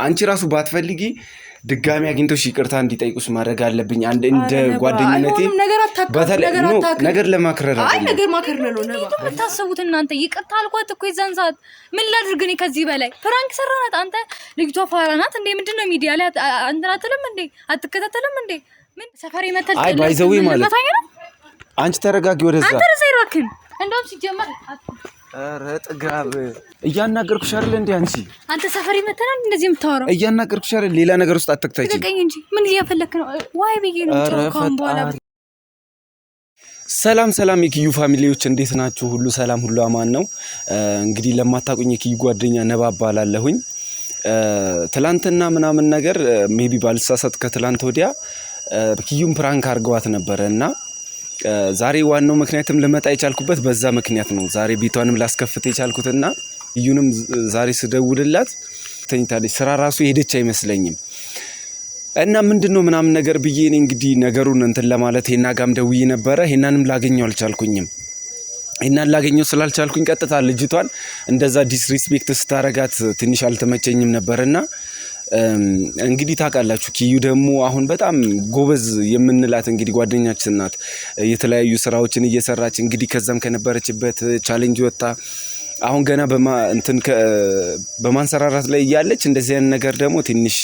አንቺ ራሱ ባትፈልጊ ድጋሚ አግኝቶሽ ይቅርታ እንዲጠይቁሽ ማድረግ አለብኝ አንድ እንደ ጓደኝነቴ ነገር ለማክረር አይ ነገር ማክረር ነው ታሰቡት እናንተ ይቅርታ አልኳት እኮ የዛን ሰዓት ምን ላድርግ እኔ ከዚህ በላይ ፍራንክ ሰራናት አንተ ልጅቷ ፋራናት እንዴ ምንድነው ሚዲያ ላይ አንተ አትልም እንዴ አትከታተልም እንዴ ምን ሰፈሬ መተል አይ ባይዘው ማለት አንቺ ተረጋጊ ወደዛ አንተ ረሳይራክን እንደውም ሲጀመር ኧረ ጥጋብ እያናገርኩሽ አይደል እንዴ አንተ ሰፈሪ መተና እንደዚህ የምታወራው እያናገርኩሽ አይደል ሌላ ነገር ውስጥ አትክታይኝ ተቀኝ እንጂ ምን እያፈለክ ነው ዋይ ብዬ ነው ጫውካም በኋላ ሰላም የኪዩ ፋሚሊዎች እንዴት ናችሁ ሁሉ ሰላም ሁሉ አማን ነው እንግዲህ ለማታቁኝ የኪዩ ጓደኛ ነባባላለሁኝ ትላንትና ምናምን ነገር ሜቢ ባልሳሳት ከትላንት ወዲያ ኪዩን ፕራንክ አርገዋት ነበርና ዛሬ ዋናው ምክንያትም ለመጣ የቻልኩበት በዛ ምክንያት ነው ዛሬ ቤቷንም ላስከፍተ የቻልኩትና እዩንም ዛሬ ስደውልላት ተኝታለች ስራ ራሱ ሄደች አይመስለኝም እና ምንድነው ምናምን ነገር ብዬ እኔ እንግዲህ ነገሩን እንትን ለማለት ሄና ጋም ደውዬ ነበር ሄናንም ላገኘው አልቻልኩኝም ሄናን ላገኘው ስላልቻልኩኝ ቀጥታ ልጅቷን እንደዛ ዲስሪስፔክት ስታረጋት ትንሽ አልተመቸኝም ነበርና እንግዲህ ታውቃላችሁ ኪዩ ደግሞ አሁን በጣም ጎበዝ የምንላት እንግዲህ ጓደኛችን ናት የተለያዩ ስራዎችን እየሰራች እንግዲህ ከዛም ከነበረችበት ቻሌንጅ ወጣ አሁን ገና በማንሰራራት ላይ ያለች እንደዚህ አይነት ነገር ደግሞ ትንሽ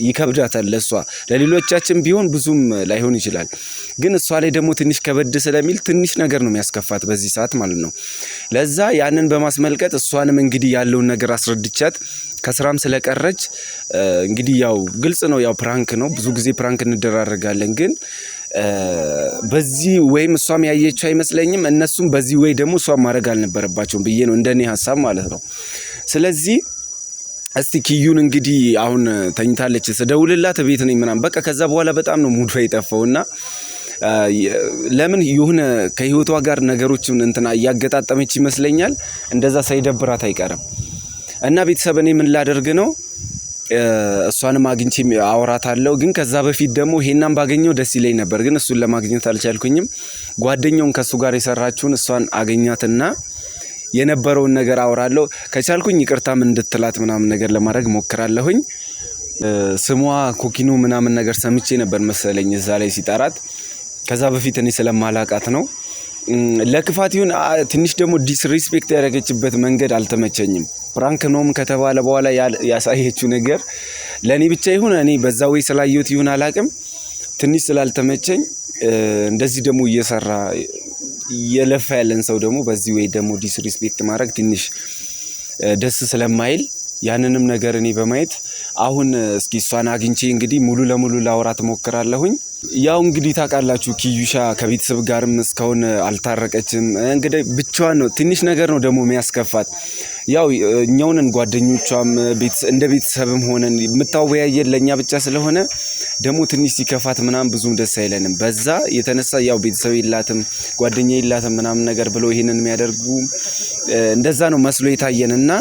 ይከብዳታል ለሷ ለሌሎቻችን ቢሆን ብዙም ላይሆን ይችላል ግን እሷ ላይ ደግሞ ትንሽ ከበድ ስለሚል ትንሽ ነገር ነው የሚያስከፋት በዚህ ሰዓት ማለት ነው ለዛ ያንን በማስመልከት እሷንም እንግዲህ ያለውን ነገር አስረድቻት ከስራም ስለቀረች እንግዲህ ያው ግልጽ ነው ያው ፕራንክ ነው ብዙ ጊዜ ፕራንክ እንደራረጋለን ግን በዚህ ወይም እሷም ያየችው አይመስለኝም እነሱም በዚህ ወይ ደግሞ እሷም ማድረግ አልነበረባቸውም ብዬ ነው እንደኔ ሐሳብ ማለት ነው ስለዚህ እስቲ ኪዩን እንግዲህ አሁን ተኝታለች ስደውልላት ቤት ነኝ ምናምን በቃ ከዛ በኋላ በጣም ነው ሙድ ፈይጠፈውና ለምን የሆነ ከህይወቷ ጋር ነገሮችን እንትና ያገጣጠመች ይመስለኛል እንደዛ ሳይደብራት አይቀርም እና ቤተሰብ እኔ ምን ላደርግ ነው እሷንም አግኝቼ አወራታለሁ ግን ከዛ በፊት ደግሞ ሄናን ባገኘው ደስ ይለኝ ነበር ግን እሱን ለማግኘት አልቻልኩኝም ጓደኛውን ከሱ ጋር የሰራችውን እሷን አገኛትና የነበረውን ነገር አወራለሁ ከቻልኩኝ ይቅርታም እንድትላት ምናምን ነገር ለማድረግ ሞክራለሁኝ ስሟ ኮኪኖ ምናምን ነገር ሰምቼ ነበር መሰለኝ እዛ ላይ ሲጣራት ከዛ በፊት እኔ ስለማላቃት ነው ለክፋት ይሁን ትንሽ ደግሞ ዲስሪስፔክት ያደረገችበት መንገድ አልተመቸኝም ፕራንክ ነውም ከተባለ በኋላ ያሳየችው ነገር ለኔ ብቻ ይሁን እኔ በዛው ወይ ስላየሁት ይሁን አላቅም ትንሽ ስላልተመቸኝ እንደዚህ ደግሞ እየሰራ የለፋ ያለን ሰው ደግሞ በዚህ ወይ ደግሞ ዲስሪስፔክት ማድረግ ትንሽ ደስ ስለማይል ያንንም ነገር እኔ በማየት አሁን እስኪ እሷን አግኝቼ እንግዲህ ሙሉ ለሙሉ ላወራት ሞክራለሁኝ ያው እንግዲህ ታውቃላችሁ ኪዩሻ ከቤተሰብ ጋርም እስካሁን አልታረቀችም እንግዲህ ብቻዋን ነው ትንሽ ነገር ነው ደግሞ የሚያስከፋት ያው እኛውን ጓደኞቿም እንደ ቤተሰብም ሆነን የምታወያየን ለኛ ብቻ ስለሆነ ደግሞ ትንሽ ሲከፋት ምናምን ብዙም ደስ አይለንም በዛ የተነሳ ያው ቤተሰብ ይላትም ጓደኛ ይላትም ምናምን ነገር ብለው ይሄንን የሚያደርጉ እንደዛ ነው መስሎ የታየንና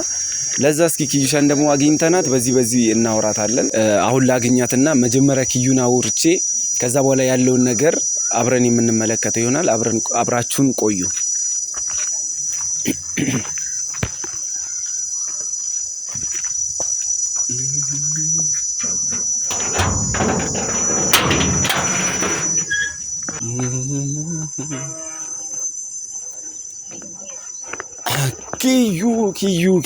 ለዛ እስኪ ኪዩሻን ደግሞ አግኝተናት በዚህ እናወራታለን አሁን ላግኛትና መጀመሪያ ኪዩን አውርቼ ከዛ በኋላ ያለውን ነገር አብረን የምንመለከተው ይሆናል አብራችሁን ቆዩ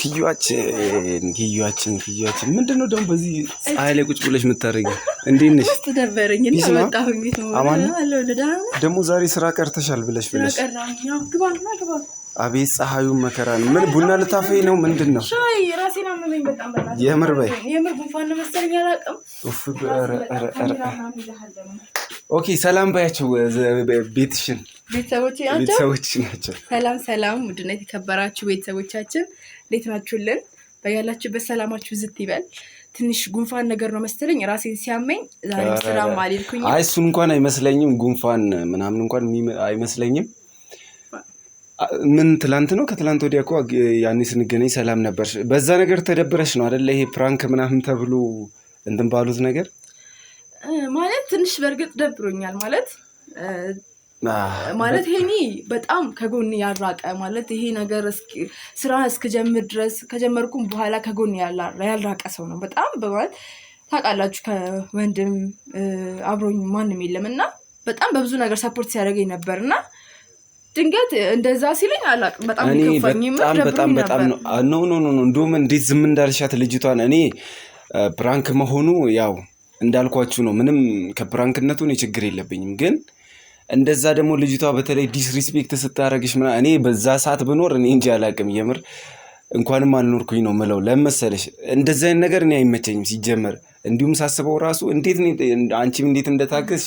ኪዩአችን ምንድነው ደግሞ በዚህ ፀሐይ ላይ ቁጭ ብለሽ የምታረጊው እንዴት ነሽ ተደበረኝ እና ወጣሁኝ ደግሞ ዛሬ ስራ ቀርተሻል ብለሽ ግባ አቤት ፀሐዩ መከራ ነው ምን ቡና ልታፈይ ነው ምንድነው ሻይ ራሴን አመመኝ በጣም በላሽ የምር ጉንፋን መሰለኝ አላውቅም ኦኬ ሰላም ባያቸው ቤትሽን ቤተሰቦች ናቸው ሰላም ውድና የተከበራችሁ ቤተሰቦቻችን እንዴት ናችሁልን በያላችሁበት ሰላማችሁ ዝት ይበል ትንሽ ጉንፋን ነገር ነው መሰለኝ ራሴን ሲያመኝ ዛሬ ሰላም አልልኩኝ አይ እሱን እንኳን አይመስለኝም ጉንፋን ምናምን እንኳን አይመስለኝም ምን ትላንት ነው ከትላንት ወዲያ እኮ ያኔ ስንገናኝ ሰላም ነበርሽ በዛ ነገር ተደብረሽ ነው አይደል ይሄ ፕራንክ ምናምን ተብሎ እንትን ባሉት ነገር ማለት ትንሽ በርግጥ ደብሮኛል ማለት ማለት ሄኒ በጣም ከጎን ያራቀ ማለት ይሄ ነገር ስራ እስከጀምር ድረስ ከጀመርኩም በኋላ ከጎን ያልራቀ ሰው ነው በጣም በማለት ታውቃላችሁ ከወንድም አብሮኝ ማንንም የለምና በጣም በብዙ ነገር ሰፖርት ሲያደርገኝ ነበርና ድንገት እንደዛ ሲለኝ አላቅም በጣም ይከፋኝ በጣም ነው እንደውም እንዴት ዝም እንዳልሻት ልጅቷን እኔ ፕራንክ መሆኑ ያው እንዳልኳችሁ ነው ምንም ከፕራንክነቱ ነው ችግር የለብኝም ግን እንደዛ ደግሞ ልጅቷ በተለይ ዲስሪስፔክት ስታረግሽ እኔ በዛ ሰዓት ብኖር እኔ እንጂ አላቅም የምር እንኳንም አልኖርኩኝ ነው ምለው ለምሳሌሽ እንደዛ አይነት ነገር እኔ አይመቸኝም ሲጀመር እንዲሁም ሳስበው ራሱ እንዴት አንቺም እንዴት እንደታገሽ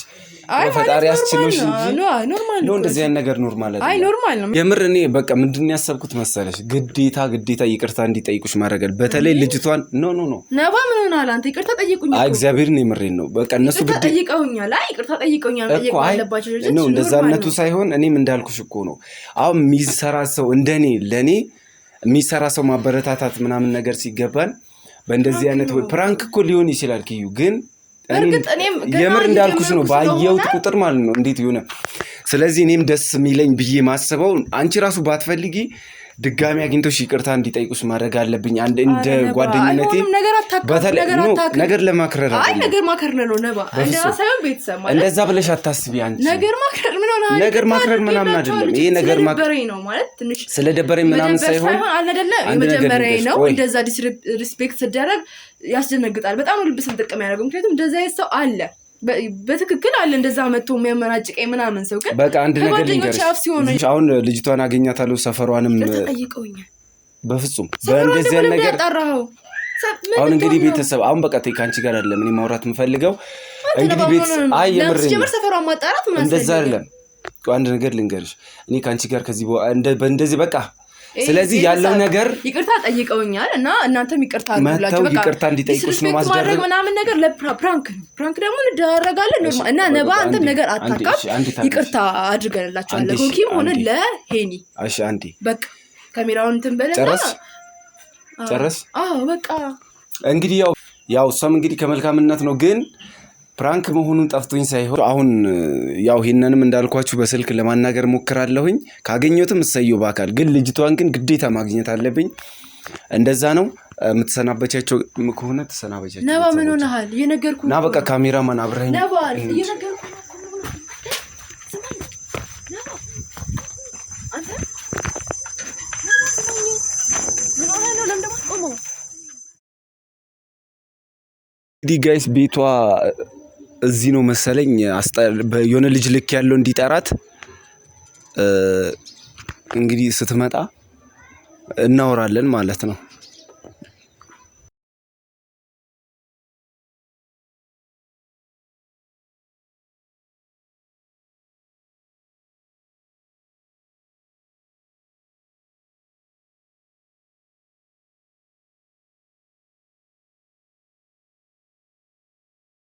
ፈጣሪ ያስችሎሽ እንጂ ነው እንደዚህ አይነት ነገር ኖርማል አይደለም። አይ ኖርማል ነው የምር እኔ በቃ ምንድነው ያሰብኩት መሰለሽ ግዴታ ይቅርታ እንዲጠይቁሽ ማድረጋል በተለይ ልጅቷን ኖ ነባ ምን ሆናል አንተ ይቅርታ ጠይቁኝ አይ እግዚአብሔርን የምሬን ነው በቃ እነሱ ይቅርታ ጠይቀውኛል አይ ይቅርታ ጠይቀውኛል ጠይቀው አለባቸው ልጅ ነው እንደዛነቱ ሳይሆን እኔም እንዳልኩሽ እኮ ነው አሁን የሚሰራ ሰው እንደኔ ለኔ የሚሰራ ሰው ማበረታታት ምናምን ነገር ሲገባን በእንደዚህ አይነት ወይ ፕራንክ እኮ ሊሆን ይችላል ኪዩ ግን የምር እንዳልኩሽ ነው ባየሁት ቁጥር ማለት ነው እንዴት ይሆነ ስለዚህ እኔም ደስ የሚለኝ ብዬ ማስበው አንቺ ራሱ ባትፈልጊ ድጋሚ አግኝቶሽ ይቅርታ እንዲጠይቁሽ ማድረግ አለብኝ አንድ እንደ ጓደኝነቴ ነገር ለማክረር አይ ነገር ማክረር ነው ነባ እንደዛ ሳይሆን ቤተሰብ ማለት እንደዛ ብለሽ አታስቢ አንቺ ነገር ማክረር ምን ሆነ ነገር ማክረር ምናምን አይደለም ይሄ ነገር ማክረር ነው ማለት ትንሽ ስለደበረኝ ምናምን ሳይሆን አይደለ የመጀመሪያ ነው እንደዛ ዲስሪስፔክት ሲደረግ ያስደነግጣል በጣም ልብ ስንጥቅም ያደርገው ምክንያቱም እንደዛ ሰው አለ በትክክል አለ እንደዛ መጥቶ የሚያመናጭቀኝ ምናምን ሰው ግን በቃ አንድ ነገር ልንገርሽ አሁን ልጅቷን አገኛታለሁ ሰፈሯንም ተጠይቀውኛል በፍጹም በእንደዚህ አይነት ነገር አሁን እንግዲህ ቤተሰብ አሁን በቃ ካንቺ ጋር አይደለም እኔ ማውራት የምፈልገው እንግዲህ ቤተሰብ አይ የምር ሰፈሯን ማጣራት ምን እንደዛ አይደለም አንድ ነገር ልንገርሽ እኔ ካንቺ ጋር ከዚህ በእንደዚህ በቃ ስለዚህ ያለው ነገር ይቅርታ ጠይቀውኛል እና እናንተም ይቅርታ አድርጉላችሁ በቃ ይቅርታ እንዲጠይቁሽ ነው ማስደረግ ምናምን ነገር ለፕራንክ ደግሞ እንደረጋለን ኖርማል እና ነባ አንተም ነገር አታካብ ይቅርታ አድርገንላችኋል ለኮኪም ሆነ ለሄኒ እሺ አንዴ በቃ ካሜራውን እንትን በለና ጨረስ በቃ እንግዲህ ያው እሷም እንግዲህ ከመልካምነት ነው ግን ፕራንክ መሆኑን ጠፍቶኝ ሳይሆን አሁን ያው ይሄንንም እንዳልኳችሁ በስልክ ለማናገር ሞክራለሁኝ ካገኘሁትም እሰየው ባካል ግን ልጅቷን ግን ግዴታ ማግኘት አለብኝ እንደዛ ነው የምትሰናበቻቸው ከሆነ ተሰናበቻቸው ነባ ምን ሆነሃል እየነገርኩህ ና በቃ ካሜራማን አብረኸኝ ነባ እየነገርኩህ ነባ አንተ ምን ሆነህ ነው ለምን ደማስቆመው ዲ ጋይስ ቤቷ እዚህ ነው መሰለኝ የሆነ ልጅ ልክ ያለው እንዲጠራት እንግዲህ ስትመጣ እናወራለን ማለት ነው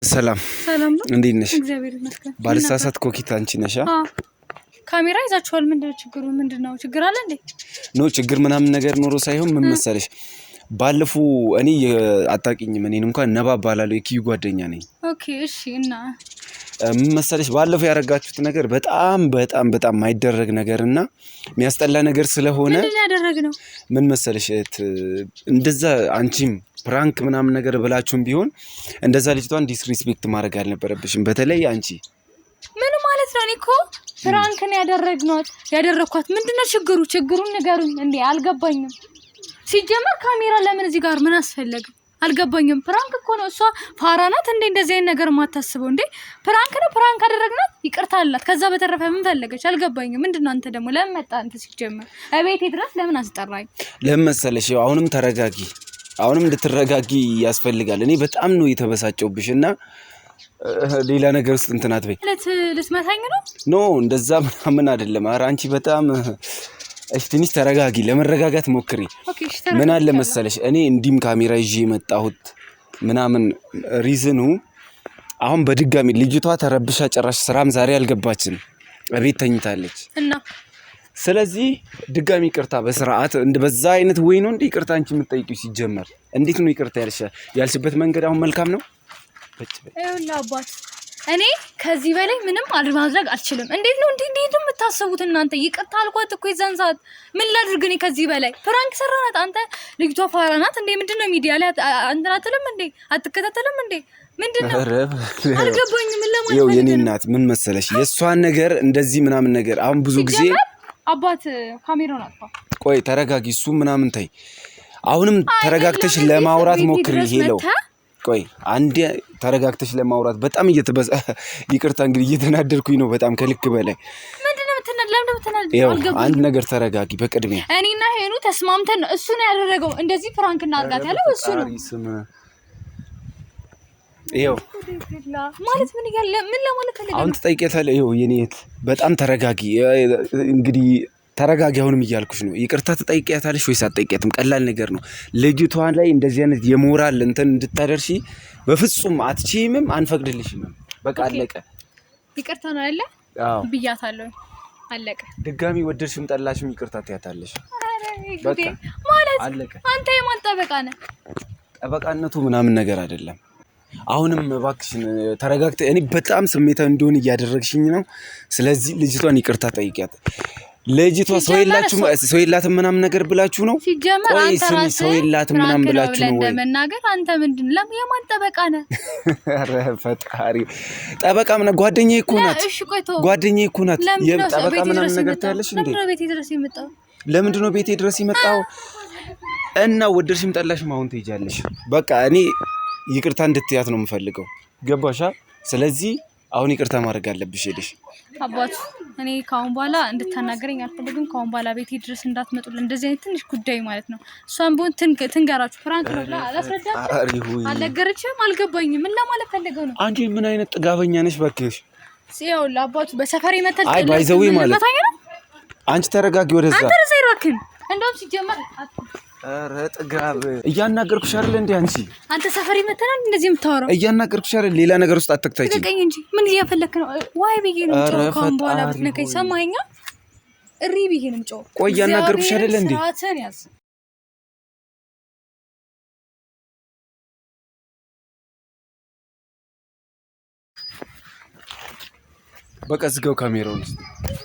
ሰላም ነው እንዴት ነሽ እግዚአብሔር ይመስገን ባልሳሳት ኮኪት አንቺ ነሽ ካሜራ ይዛችኋል ምንድነው ችግር አለ እንዴ ኖ ችግር ምናምን ነገር ኖሮ ሳይሆን ምን መሰለሽ ባለፉ እኔ አጣቂኝም እኔን እንኳን ነባ ባላለው የኪዩ ጓደኛ ነኝ ኦኬ እሺ እና ምን መሰለሽ ባለፈው ያረጋችሁት ነገር በጣም ማይደረግ ነገርና የሚያስጠላ ነገር ስለሆነ ምን ያደረግነው ምን መሰለሽ እንደዛ አንቺም ፕራንክ ምናምን ነገር ብላችሁም ቢሆን እንደዛ ልጅቷን ዲስሪስፔክት ማድረግ አልነበረብሽም በተለይ አንቺ ምን ማለት ነው እኮ ፕራንክ ነው ያደረኳት ምንድነው ችግሩን ንገሩኝ እንዴ አልገባኝም ሲጀመር ካሜራ ለምን እዚህ ጋር ምን አስፈለገ አልገባኝም ፕራንክ እኮ ነው እሷ ፋራናት እንዴ እንደዚህ አይነት ነገር ማታስበው እንዴ ፕራንክ አደረግናት ይቅርታ አላት ከዛ በተረፈ ምን ፈለገች አልገባኝም ምንድነው አንተ ደግሞ ለምን መጣ አንተ ሲጀመር አቤቴ ድረስ ለምን አስጠራኝ ለምን መሰለሽ አሁንም ተረጋጊ አሁንም እንድትረጋጊ ያስፈልጋል እኔ በጣም ነው የተበሳጨውብሽና ሌላ ነገር ውስጥ እንትናት በይ ልትመታኝ ነው ኖ እንደዛ ምናምን አይደለም ኧረ አንቺ በጣም እሺ ትንሽ ተረጋጊ ለመረጋጋት ሞክሪ ምን አለ መሰለሽ እኔ እንዲም ካሜራ ይዤ መጣሁት ምናምን ሪዝኑ አሁን በድጋሚ ልጅቷ ተረብሻ ጨራሽ ስራም ዛሬ አልገባችም እቤት ተኝታለች እና ስለዚህ ድጋሚ ይቅርታ በስርዓት በዛ አይነት ወይ ነው እንዴ ይቅርታ አንቺ የምትጠይቂው ሲጀመር እንዴት ነው ይቅርታ ያልሽበት መንገድ አሁን መልካም ነው ይኸውልህ አባት እኔ ከዚህ በላይ ምንም ማድረግ አልችልም። እንዴት ነው የምታስቡት እናንተ? ይቅርታ አልኳት እኮ የዛን ሰዓት። ምን ላድርግ እኔ ከዚህ በላይ? ፕራንክ ሰራናት። አንተ ልጅቷ ፋራ ናት እንዴ? ምንድነው ሚዲያ ላይ እንትን አትልም እንዴ? አትከታተልም እንዴ? ምንድነው አልገባኝም። ምን ለማለት ነው? የኔ እናት ምን መሰለሽ የእሷን ነገር እንደዚህ ምናምን ነገር አሁን ብዙ ጊዜ አባት ካሜራውን አጥፋ። ቆይ ተረጋጊ። እሱ ምናምን ታይ። አሁንም ተረጋግተሽ ለማውራት ሞክሪ። ሄለው ቆይ አንዴ ተረጋግተሽ ለማውራት በጣም ይቅርታ እንግዲህ እየተናደድኩኝ ነው በጣም ከልክ በላይ። ምንድነው ለምን አንድ ነገር ተረጋጊ። በቅድሚያ እኔና ሄኑ ተስማምተን ነው እሱ ነው ያደረገው። እንደዚህ ፍራንክ እናርጋት ያለው እሱ ነው ይኸው ማለት ምን ለማለት ፈልገህ አሁን ትጠይቂያታለህ። ይኸው የኔ እህት በጣም ተረጋጊ። እንግዲህ ተረጋጊ አሁንም እያልኩሽ ነው። ይቅርታ ትጠይቂያታለሽ ወይስ አትጠይቂያትም? ቀላል ነገር ነው። ልጅቷ ላይ እንደዚህ አይነት የሞራል እንትን እንድታደርሺ በፍጹም አትችይምም፣ አንፈቅድልሽም። በቃ አለቀ። ይቅርታ ነው አይደለ? አዎ ብያታለሁ። አለቀ። ድጋሚ ወደድሽም ጠላሽም ይቅርታ ትያታለሽ። በቃ ማለት አለቀ። አንተ የማን ጠበቃ ነህ? ጠበቃነቱ ምናምን ነገር አይደለም። አሁንም እባክሽን ተረጋግተሽ፣ እኔ በጣም ስሜታዊ እንደሆነ እያደረግሽኝ ነው። ስለዚህ ልጅቷን ይቅርታ ጠይቂያት። ልጅቷ ሰው የላትም ምናምን ነገር ብላችሁ ነው? ሲጀመር አንተ ራስህ ሰው የላትም ምናምን ብላችሁ ነው ወይ? ለመናገር አንተ ምንድነው የማን ጠበቃ ነህ? ኧረ ፈጣሪ ጠበቃ ምናምን ጓደኛዬ እኮ ናት። እሺ ቆይቶ ጓደኛዬ እኮ ናት። የጠበቃ ምናምን ነገር ታያለሽ እንዴ? ለምንድን ነው ቤቴ ድረስ የመጣው? እና ወደድሽም ጠላሽም አሁን ትሄጃለሽ። በቃ እኔ ይቅርታ እንድትያት ነው የምፈልገው። ገባሻ? ስለዚህ አሁን ይቅርታ ማድረግ አለብሽ ሄደሽ። አባቱ እኔ ካሁን በኋላ እንድታናገረኝ አልፈልግም። ካሁን በኋላ ቤቴ ድረስ እንዳትመጡልን እንደዚህ አይነት ትንሽ ጉዳይ ማለት ነው። እሷን ቢሆን ትንገራችሁ። ፍራንክ ነው ብላ አላስረዳችም፣ አልነገረችም፣ አልገባኝም። ምን ለማለት ፈልገው ነው? አንቺ ምን አይነት ጥጋበኛ ነሽ ባክሽ። ሲያው ለአባቱ በሰፈር ይመጣል። አይ ባይዘዌ ማለት አንቺ ተረጋጊ። ወደዛ አንተ ረሳይ እባክህን። እንደውም ሲጀመር ኧረ ጥጋብ እያናገርኩሽ አይደል እንዴ? አንተ ሰፈር ይመጣል እንደዚህ የምታወራው እያናገርኩሽ አይደል? ሌላ ነገር ውስጥ አትክተጂ። ልቀቀኝ እንጂ ምን እያፈለክ ነው? ዋይ ብዬ ነው የምጮኸው። ካሁን በኋላ ብትነካኝ ሰማኸኝ? እሪ ብዬ ነው የምጮኸው። ቆይ እያናገርኩሽ አይደል እንዴ? ስርዓትህን ያዝ። በቃ ዝጋው ካሜራውን።